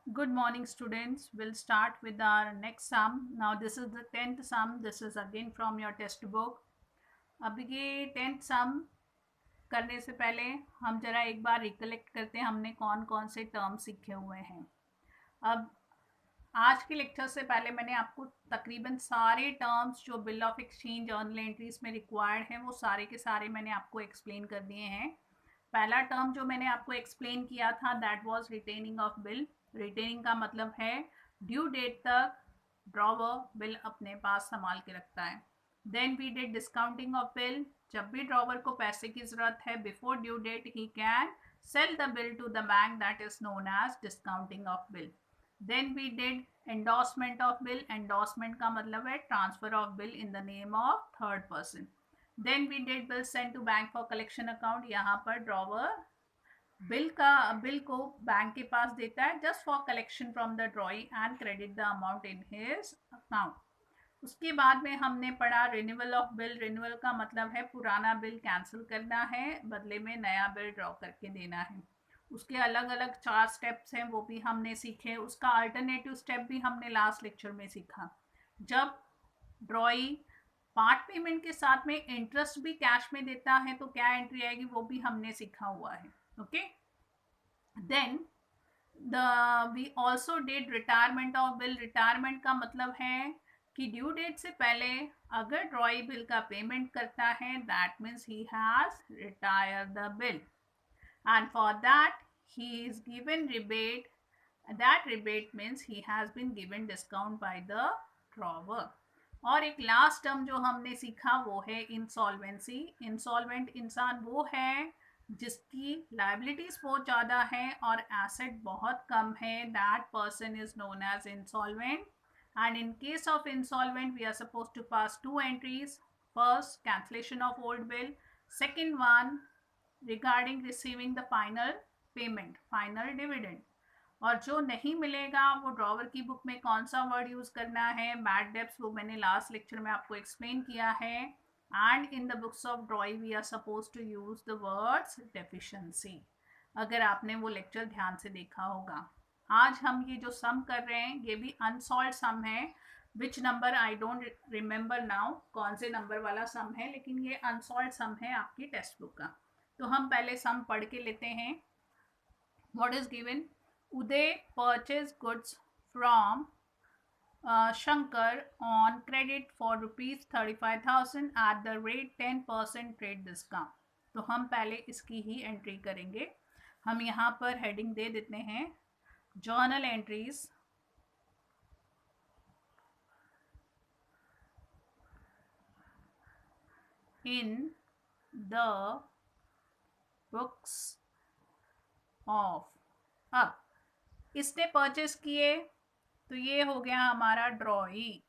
Good morning, students. We'll start with our next sum. Now, this is the 10th sum. This is again from your textbook. अब ये 10th sum करने से पहले हम जरा एक बार रिकलेक्ट करते हैं हमने कौन कौन से टर्म सीखे हुए हैं। अब आज के लेक्चर से पहले मैंने आपको तकरीबन सारे टर्म्स जो bill of exchange journal entries में रिक्वायर्ड हैं वो सारे के सारे मैंने आपको एक्सप्लेन कर दिए हैं। पहला टर्म जो मैंने आपको एक्सप्लेन किया था that was retaining of bill. Retaining का मतलब है ड्यू डेट तक ड्रॉवर बिल अपने पास संभाल के रखता है। Then we did discounting of bill. जब भी ड्रॉवर को पैसे की ज़रूरत है बिफोर ड्यू डेट ही can sell the bill to the bank, that is known as discounting of bill. Then we did endorsement of bill. Endorsement का मतलब है transfer of bill in the name of third person. Then we did bill send to bank for collection account. यहाँ पर drawer bill को bank के पास देता है just for collection from the ड्रॉई and credit the amount in his account. उसके बाद में हमने पढ़ा रिन्यूअल ऑफ बिल। रिन्यूअल का मतलब है पुराना बिल कैंसिल करना है, बदले में नया बिल ड्रॉ करके देना है। उसके अलग अलग 4 स्टेप्स हैं, वो भी हमने सीखे। उसका अल्टरनेटिव स्टेप भी हमने लास्ट लेक्चर में सीखा। जब ड्रॉई पार्ट पेमेंट के साथ में इंटरेस्ट भी कैश में देता है तो क्या एंट्री आएगी वो भी हमने सीखा हुआ है। Okay, then we also did retirement of bill. Retirement का मतलब है कि ड्यू डेट से पहले अगर ड्रॉई बिल का पेमेंट करता है that means he has retire the bill and for that he is given rebate. That rebate means he has been given discount by the drawer. और एक लास्ट टर्म जो हमने सीखा वो है इंसॉल्वेंसी। इंसॉल्वेंट इंसान वो है जिसकी लाइबिलिटीज बहुत ज़्यादा है और एसेट बहुत कम है, that person is known as insolvent. and in case of insolvent we are supposed to pass two entries. First, cancellation of old bill. Second one, regarding receiving the final payment, final dividend. और जो नहीं मिलेगा वो drawer की book में कौन सा word use करना है, बैड डेब्ट्स, वो मैंने लास्ट लेक्चर में आपको एक्सप्लेन किया है। And in the books of drawing we are suppose to use the words deficiency, अगर आपने वो लेक्चर ध्यान से देखा होगा। आज हम ये जो सम कर रहे हैं ये भी अनसॉल्व्ड सम है। Which number I don't remember now, कौन से नंबर वाला सम है, लेकिन ये अनसॉल्व्ड सम है आपकी टेक्स्ट बुक का। तो हम पहले सम पढ़ के लेते हैं। What is given? Uday purchase goods from Shankar on credit for ₹35,000 at the rate 10% trade discount. तो हम पहले इसकी ही एंट्री करेंगे। हम यहाँ पर हेडिंग दे देते हैं journal entries in the books of. अब इसने परचेस किए तो ये हो गया हमारा ड्रॉई।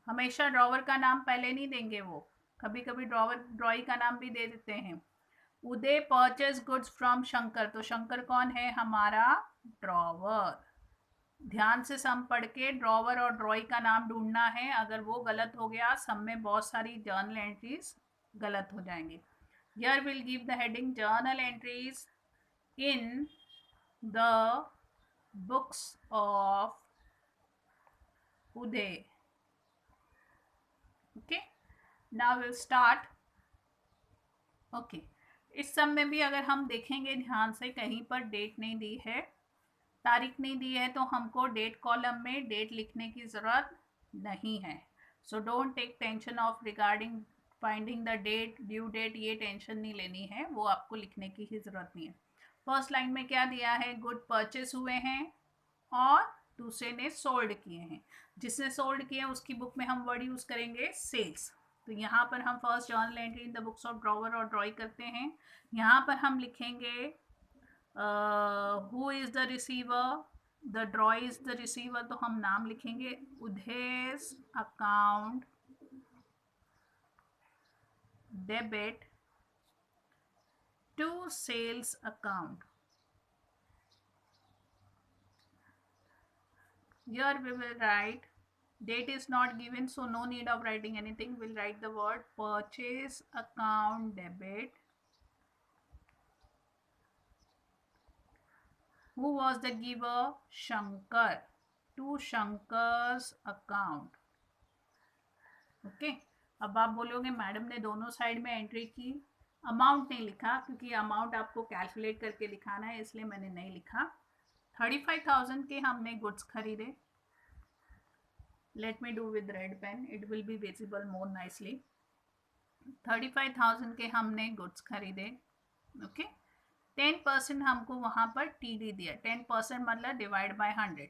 हमेशा ड्रॉवर का नाम पहले नहीं देंगे, वो कभी कभी ड्रॉई का नाम भी दे देते हैं। उदय परचेस गुड्स फ्रॉम शंकर, तो शंकर कौन है? हमारा ड्रॉवर। ध्यान से सम पढ़ के ड्रॉवर और ड्रॉई का नाम ढूंढना है, अगर वो गलत हो गया सम में बहुत सारी जर्नल एंट्रीज गलत हो जाएंगी। Here we'll give the heading journal entries in the books of Uday. Okay, now we'll start. Okay, इस सब में भी अगर हम देखेंगे ध्यान से कहीं पर डेट नहीं दी है, तारीख नहीं दी है, तो हमको डेट कॉलम में डेट लिखने की ज़रूरत नहीं है। So don't take tension of regarding finding the date, due date, ये टेंशन नहीं लेनी है, वो आपको लिखने की ही ज़रूरत नहीं है। फर्स्ट लाइन में क्या दिया है? गुड परचेस हुए हैं और दूसरे ने सोल्ड किए हैं। जिसने सोल्ड किए हैं उसकी बुक में हम वर्ड यूज़ करेंगे सेल्स। तो यहाँ पर हम first journal entry in the books of drawer और ड्रॉई करते हैं। यहाँ पर हम लिखेंगे who is the receiver, the draw is the receiver, तो हम नाम लिखेंगे Udhes account debit to sales account. Here we will write, date is not given so no need of writing anything, we'll write the word purchase account debit Who was the giver? Shankar. To Shankar's account. Okay अब आप बोलोगे madam ने दोनों side में entry की, amount नहीं लिखा क्योंकि अमाउंट आपको कैलकुलेट करके दिखाना है, इसलिए मैंने नहीं लिखा। 35,000 के हमने गुड्स खरीदे। Let me do with red pen, it will be visible more nicely. 35,000 के हमने गुड्स खरीदे। ओके 10% हमको वहां पर टीडी दिया। 10% मतलब डिवाइड बाय 100,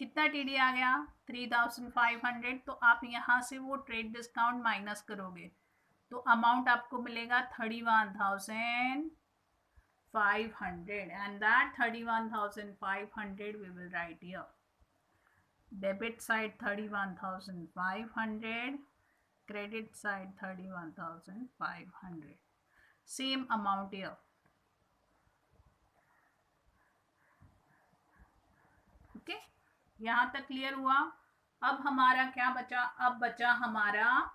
कितना टीडी आ गया? 3,500। तो आप यहाँ से वो ट्रेड डिस्काउंट माइनस करोगे तो अमाउंट आपको मिलेगा 31,500 and that 31,500 we will write here. Debit side 31,500, credit side 31,500, same amount here. Okay यहाँ तक क्लियर हुआ। अब हमारा क्या बचा? अब बचा हमारा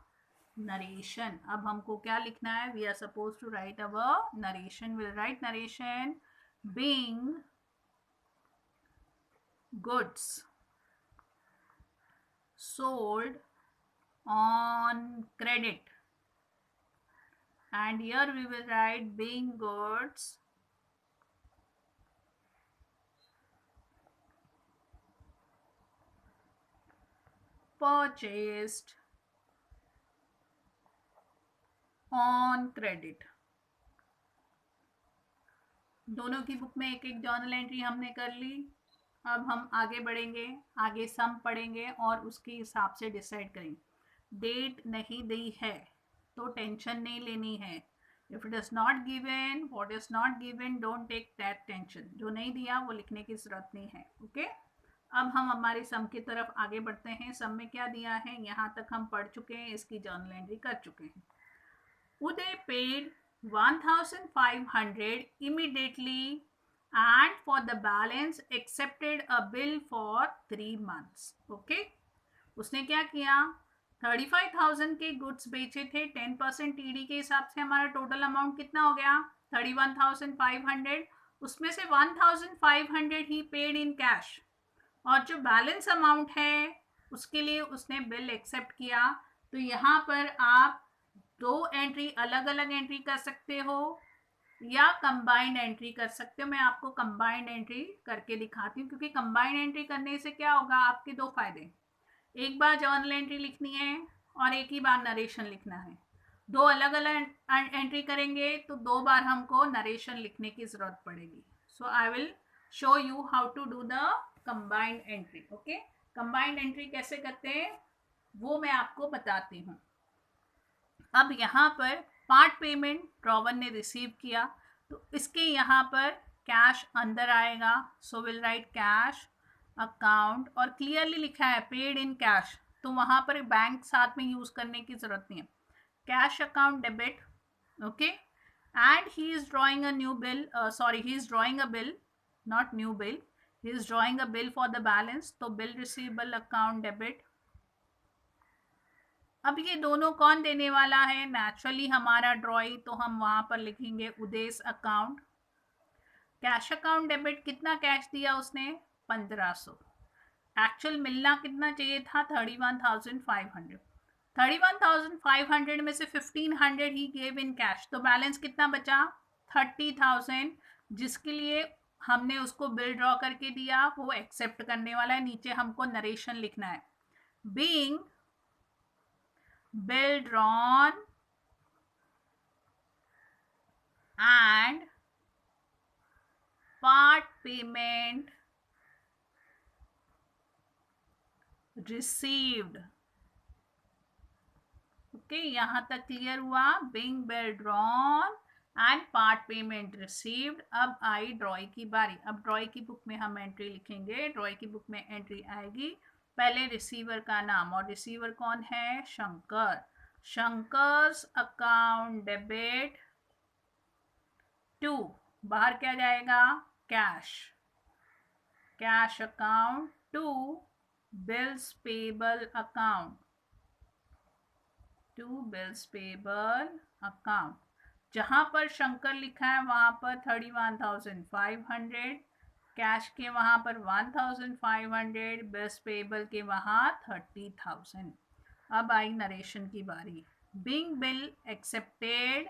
नरेशन। अब हमको क्या लिखना है? We are suppose to write our narration. Will write narration being goods sold on credit, and here we will write being goods purchased on credit। दोनों की बुक में एक एक जर्नल एंट्री हमने कर ली। अब हम आगे बढ़ेंगे, आगे सम पढ़ेंगे और उसके हिसाब से डिसाइड करेंगे। डेट नहीं दी है तो टेंशन नहीं लेनी है। If it is not given, what is not given, don't take that tension. जो नहीं दिया वो लिखने की जरूरत नहीं है। ओके अब हम हमारे सम की तरफ आगे बढ़ते हैं। सम में क्या दिया है यहाँ तक हम पढ़ चुके हैं, इसकी जर्नल एंट्री कर चुके हैं। उदय paid 1,500 immediately and for the balance accepted a bill for 3 months। Okay उसने क्या किया? 35,000 के गुड्स बेचे थे। 10% टीडी के हिसाब से हमारा टोटल अमाउंट कितना हो गया? 31,500। उसमें से 1,500 ही पेड इन कैश, और जो बैलेंस अमाउंट है उसके लिए उसने बिल एक्सेप्ट किया। तो यहाँ पर आप दो एंट्री अलग अलग एंट्री कर सकते हो या कंबाइंड एंट्री कर सकते हो। मैं आपको कंबाइंड एंट्री करके दिखाती हूँ, क्योंकि कंबाइंड एंट्री करने से क्या होगा, आपके दो फायदे। एक बार जर्नल एंट्री लिखनी है और एक ही बार नरेशन लिखना है। दो अलग अलग एंट्री करेंगे तो दो बार हमको नरेशन लिखने की जरूरत पड़ेगी। So I will show you how to do the combined entry. Okay combined entry कैसे करते हैं वो मैं आपको बताती हूँ। अब यहाँ पर पार्ट पेमेंट ड्रॉवर ने रिसीव किया तो इसके यहाँ पर कैश अंदर आएगा। So will write cash account, और क्लियरली लिखा है पेड इन कैश, तो वहाँ पर बैंक साथ में यूज करने की जरूरत नहीं है। Cash account debit. Okay and he is drawing a new bill, sorry he is drawing a bill, not new bill, he is drawing a bill for the balance. तो बिल रिसीवेबल अकाउंट डेबिट। अब ये दोनों कौन देने वाला है? Naturally हमारा ड्रॉई, तो हम वहां पर लिखेंगे Udesh account. Cash account debit कितना कैश दिया उसने? 1500। एक्चुअल मिलना कितना चाहिए था? 31,500। 31,500 में से 1,500 ही गेव इन कैश, तो बैलेंस कितना बचा? 30,000, जिसके लिए हमने उसको बिल ड्रॉ करके दिया, वो एक्सेप्ट करने वाला है। नीचे हमको नरेशन लिखना है, being bill drawn and part payment received। Okay यहाँ तक क्लियर हुआ? being bill drawn and part payment received। अब आई ड्रॉई की बारी। अब ड्रॉई की बुक में हम एंट्री लिखेंगे। ड्रॉई की बुक में एंट्री आएगी पहले रिसीवर का नाम, और रिसीवर कौन है? Shankar. Shankar's account debit to, बाहर क्या जाएगा? Cash. Cash account to bills payable account, to bills payable account. जहां पर शंकर लिखा है वहां पर 31,500, कैश के वहाँ पर 1500, बिल्स पेबल के वहाँ 30,000। अब आई नरेशन की बारी। Being bill accepted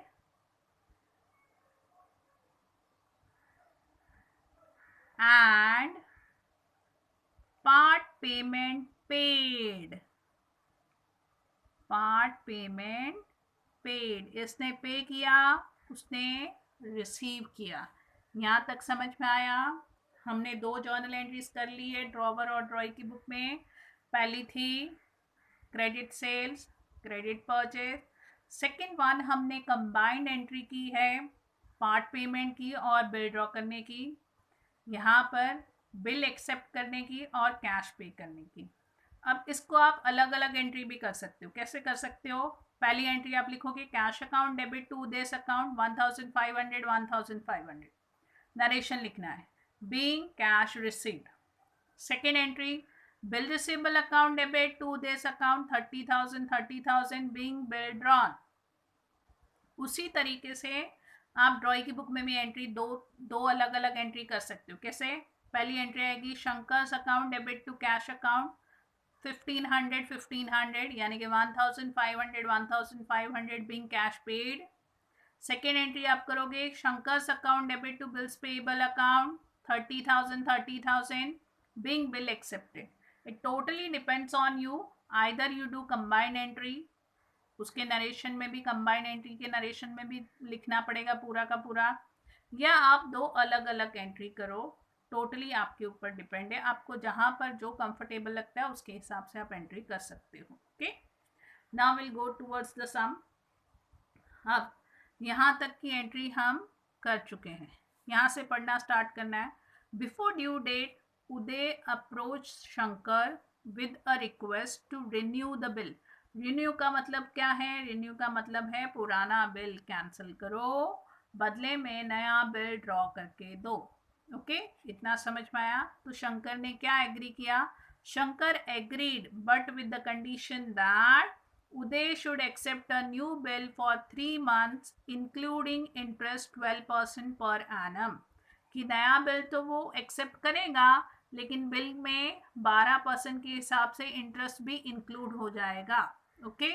and part payment paid. Part payment paid, इसने पे किया, उसने रिसीव किया। यहाँ तक समझ में आया? हमने दो जर्नल एंट्रीज कर ली है ड्रॉवर और ड्रॉई की बुक में। पहली थी credit sales, credit purchase. Second one हमने कंबाइंड एंट्री की है पार्ट पेमेंट की और बिल ड्रॉ करने की, यहाँ पर बिल एक्सेप्ट करने की और कैश पे करने की। अब इसको आप अलग अलग एंट्री भी कर सकते हो। कैसे कर सकते हो? पहली एंट्री आप लिखोगे cash account debit to this account 1500 1500। Narration लिखना है being cash received. Second entry bill receivable account debit to this account 30,000 being bill drawn. उसी तरीके से आप ड्रॉई की बुक में भी एंट्री दो अलग अलग एंट्री कर सकते हो। कैसे? पहली एंट्री आएगी Shankar's account debit to cash account 1500 यानी कि 1500 being cash paid. Second entry आप करोगे Shankar's account debit to bills payable account 30,000 being bill accepted. It totally depends on you, either you do combined entry, उसके नरेशन में भी combined entry के narration में भी लिखना पड़ेगा पूरा का पूरा, या आप दो अलग अलग एंट्री करो। टोटली आपके ऊपर डिपेंड है, आपको जहां पर जो कंफर्टेबल लगता है उसके हिसाब से आप एंट्री कर सकते हो। Okay, now will go towards the sum. अब यहाँ तक की एंट्री हम कर चुके हैं, यहाँ से पढ़ना स्टार्ट करना है। Before due date Uday approach Shankar with a request to renew the bill. Renew का मतलब क्या है? रिन्यू का मतलब है पुराना बिल कैंसिल करो, बदले में नया बिल ड्रॉ करके दो। ओके, इतना समझ में आया? तो शंकर ने क्या एग्री किया? Shankar agreed but with the condition that Uday should accept a new bill for 3 months including interest 12% per annum। कि नया बिल तो वो एक्सेप्ट करेगा लेकिन बिल में 12% के हिसाब से इंटरेस्ट भी इंक्लूड हो जाएगा। ओके,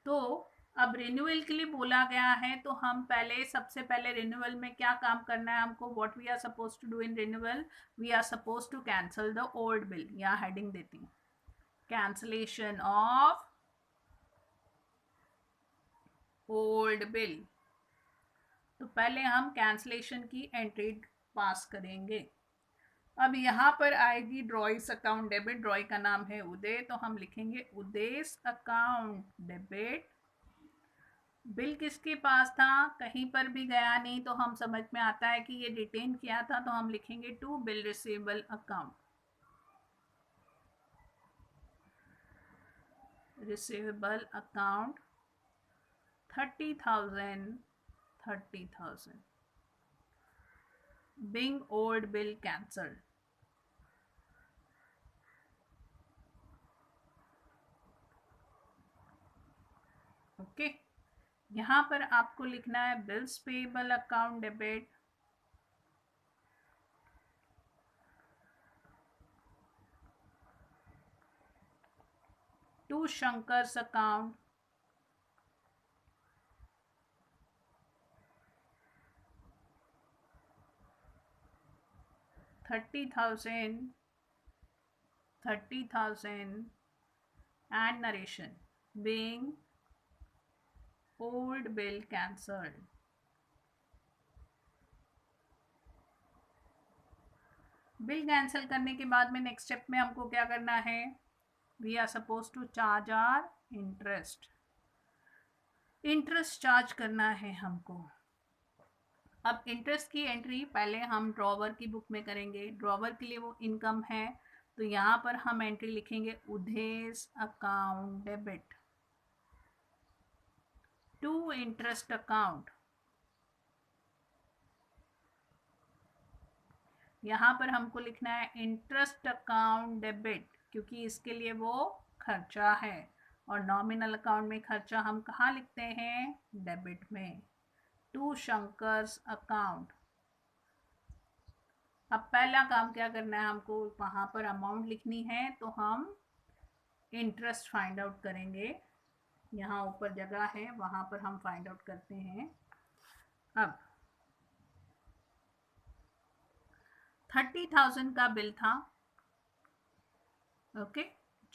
तो अब रिन्यूअल के लिए बोला गया है तो हम पहले सबसे पहले रिन्यूअल में क्या काम करना है हमको? What we are suppose to do in renewal? We are suppose to cancel the old bill. या हेडिंग देती हूँ कैंसलेशन ऑफ ओल्ड बिल। तो पहले हम कैंसलेशन की एंट्री पास करेंगे। अब यहाँ पर आएगी ड्रॉइस अकाउंट डेबिट। ड्रॉई का नाम है उदय, तो हम लिखेंगे उदेश अकाउंट डेबिट। बिल किसके पास था? कहीं पर भी गया नहीं, तो हम समझ में आता है कि ये रिटेन किया था, तो हम लिखेंगे to bill receivable account. Receivable account 30,000 being old bill cancelled। Okay, यहाँ पर आपको लिखना है bills payable account debit to Shankar's account 30,000 and narration being old bill cancelled। Bill cancel करने के बाद में नेक्स्ट स्टेप में हमको क्या करना है? We are suppose to charge our interest. Interest charge करना है हमको। अब इंटरेस्ट की एंट्री पहले हम ड्रॉवर की बुक में करेंगे। ड्रॉवर के लिए वो इनकम है, तो यहाँ पर हम एंट्री लिखेंगे Udesh account debit to interest account. यहाँ पर हमको लिखना है इंटरेस्ट अकाउंट डेबिट, क्योंकि इसके लिए वो खर्चा है, और नॉमिनल अकाउंट में खर्चा हम कहाँ लिखते हैं? डेबिट में। To Shankar's account. अब पहला काम क्या करना है, हमको वहाँ पर अमाउंट लिखनी है, तो हम इंटरेस्ट फाइंड आउट करेंगे। यहाँ ऊपर जगह है, वहाँ पर हम फाइंड आउट करते हैं। अब 30,000 का बिल था, ओके,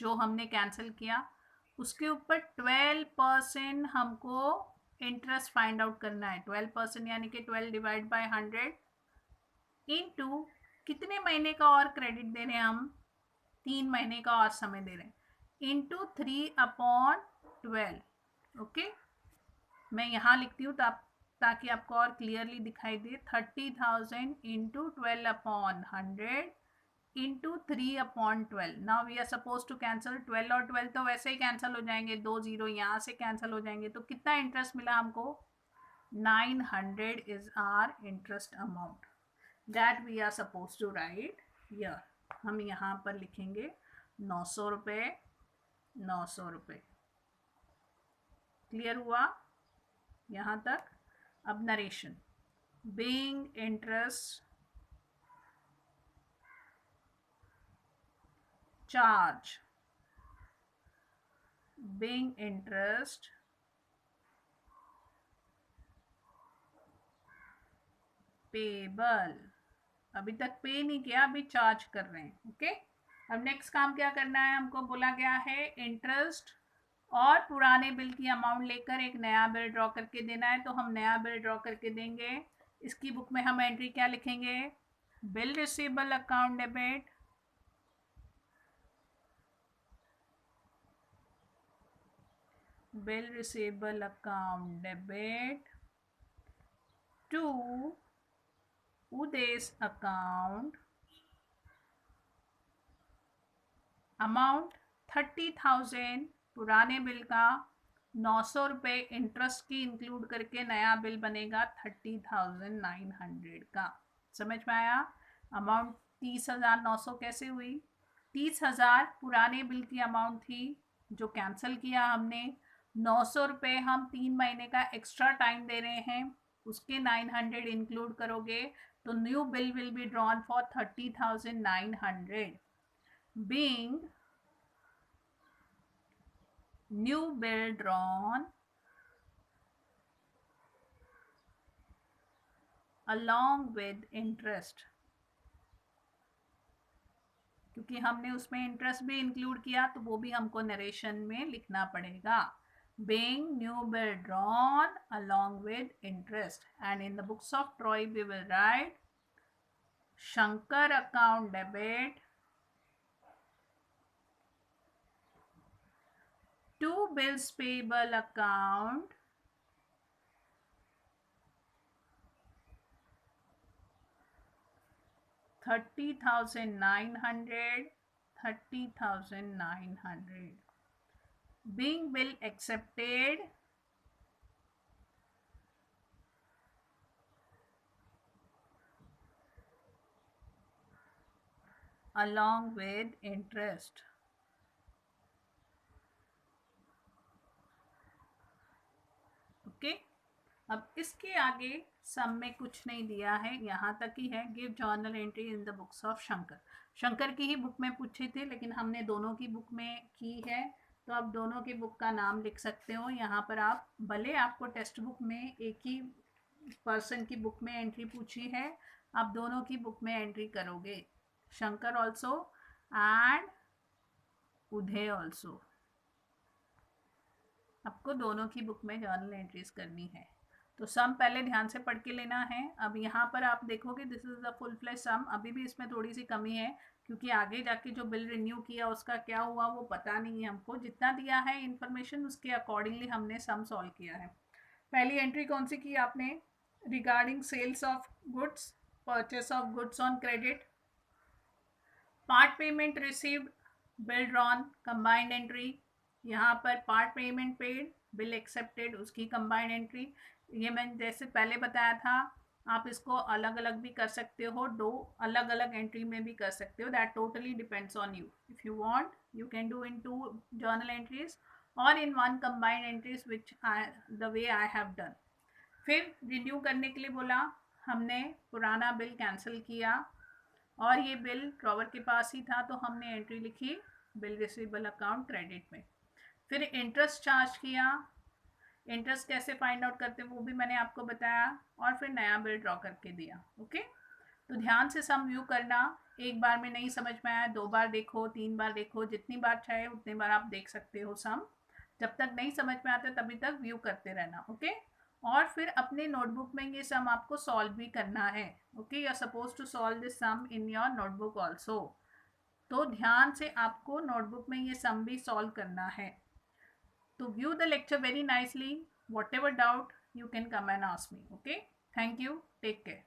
जो हमने कैंसिल किया। उसके ऊपर 12% हमको इंटरेस्ट फाइंड आउट करना है। 12% यानी कि 12 डिवाइड बाय 100 इनटू कितने महीने का और क्रेडिट दे रहे हैं हम, 3 महीने का और समय दे रहे हैं, इनटू 3/12। ओके, मैं यहाँ लिखती हूँ ताकि आपको और क्लियरली दिखाई दे। 30,000 into 12/100 into 3/12। Now we are suppose to cancel 12 और 12 तो वैसे ही कैंसिल हो जाएंगे, 2 जीरो यहाँ से कैंसिल हो जाएंगे। तो कितना इंटरेस्ट मिला हमको, 900 is our interest amount that we are suppose to write here. हम यहाँ पर लिखेंगे 900 रुपये, 900 रुपये। क्लियर हुआ यहाँ तक? अब narration. Being interest charge, being interest payable. अभी तक पे नहीं किया, अभी चार्ज कर रहे हैं। ओके, अब नेक्स्ट काम क्या करना है, हमको बोला गया है इंटरेस्ट और पुराने बिल की अमाउंट लेकर एक नया बिल ड्रॉ करके देना है। तो हम नया बिल ड्रॉ करके देंगे। इसकी बुक में हम एंट्री क्या लिखेंगे, bill receivable account debit, bill receivable account debit to Uday's account, amount 30,000 पुराने बिल का, 900 रुपये इंटरेस्ट की इंक्लूड करके नया बिल बनेगा 30,900 का। समझ में आया? अमाउंट 30,900 कैसे हुई, 30,000 पुराने बिल की अमाउंट थी जो कैंसिल किया हमने, 900 रुपये हम 3 महीने का एक्स्ट्रा टाइम दे रहे हैं, उसके 900 इंक्लूड करोगे तो new bill will be drawn for 30,900 being new bill drawn along with interest, क्योंकि हमने उसमें इंटरेस्ट भी इंक्लूड किया तो वो भी हमको नरेशन में लिखना पड़ेगा। being new bill drawn along with interest, and in the books of Troy we will write Shankar account debit to bills payable account $30,900, $30,900. Being bill accepted along with interest. Okay, अब इसके आगे सम में कुछ नहीं दिया है, यहाँ तक ही है। Give journal entry in the books of Shankar. Shankar की ही बुक में पूछे थे, लेकिन हमने दोनों की बुक में की है, तो आप दोनों की बुक का नाम लिख सकते हो यहाँ पर। आप भले आपको टेक्स्ट बुक में एक ही पर्सन की बुक में एंट्री पूछी है, आप दोनों की बुक में एंट्री करोगे, Shankar also and Uday also. आपको दोनों की बुक में जर्नल एंट्रीज करनी है। तो सम पहले ध्यान से पढ़ के लेना है। अब यहाँ पर आप देखोगे this is the full flash sum. अभी भी इसमें थोड़ी सी कमी है, क्योंकि आगे जाके जो बिल रिन्यू किया उसका क्या हुआ वो पता नहीं है हमको। जितना दिया है इन्फॉर्मेशन उसके अकॉर्डिंगली हमने सम सॉल्व किया है। पहली एंट्री कौन सी की आपने, regarding sales of goods, purchase of goods on credit, part payment received, bill drawn, combined entry. यहाँ पर part payment paid, bill accepted, उसकी कंबाइंड एंट्री। ये मैंने जैसे पहले बताया था, आप इसको अलग अलग भी कर सकते हो, दो अलग अलग एंट्री में भी कर सकते हो। That totally depends on you. If you want you can do in 2 journal entries और इन 1 combined entries which the way I have done. फिर रिन्यू करने के लिए बोला, हमने पुराना बिल कैंसिल किया, और ये बिल ड्रॉवर के पास ही था, तो हमने एंट्री लिखी बिल रिसीवेबल अकाउंट क्रेडिट में। फिर इंटरेस्ट चार्ज किया। इंटरेस्ट कैसे फाइंड आउट करते हैं वो भी मैंने आपको बताया, और फिर नया बिल ड्रॉ करके दिया। ओके, तो ध्यान से सम व्यू करना। एक बार में नहीं समझ में आया, 2 बार देखो, 3 बार देखो, जितनी बार चाहे उतनी बार आप देख सकते हो सम। जब तक नहीं समझ में आता तभी तक व्यू करते रहना। ओके, और फिर अपने नोटबुक में ये सम आपको सॉल्व भी करना है। Okay, you are suppose to solve this sum in your notebook also. तो ध्यान से आपको नोटबुक में ये सम भी सॉल्व करना है। तो view the lecture very nicely. Whatever doubt, you can come and ask me. Okay, thank you, take care.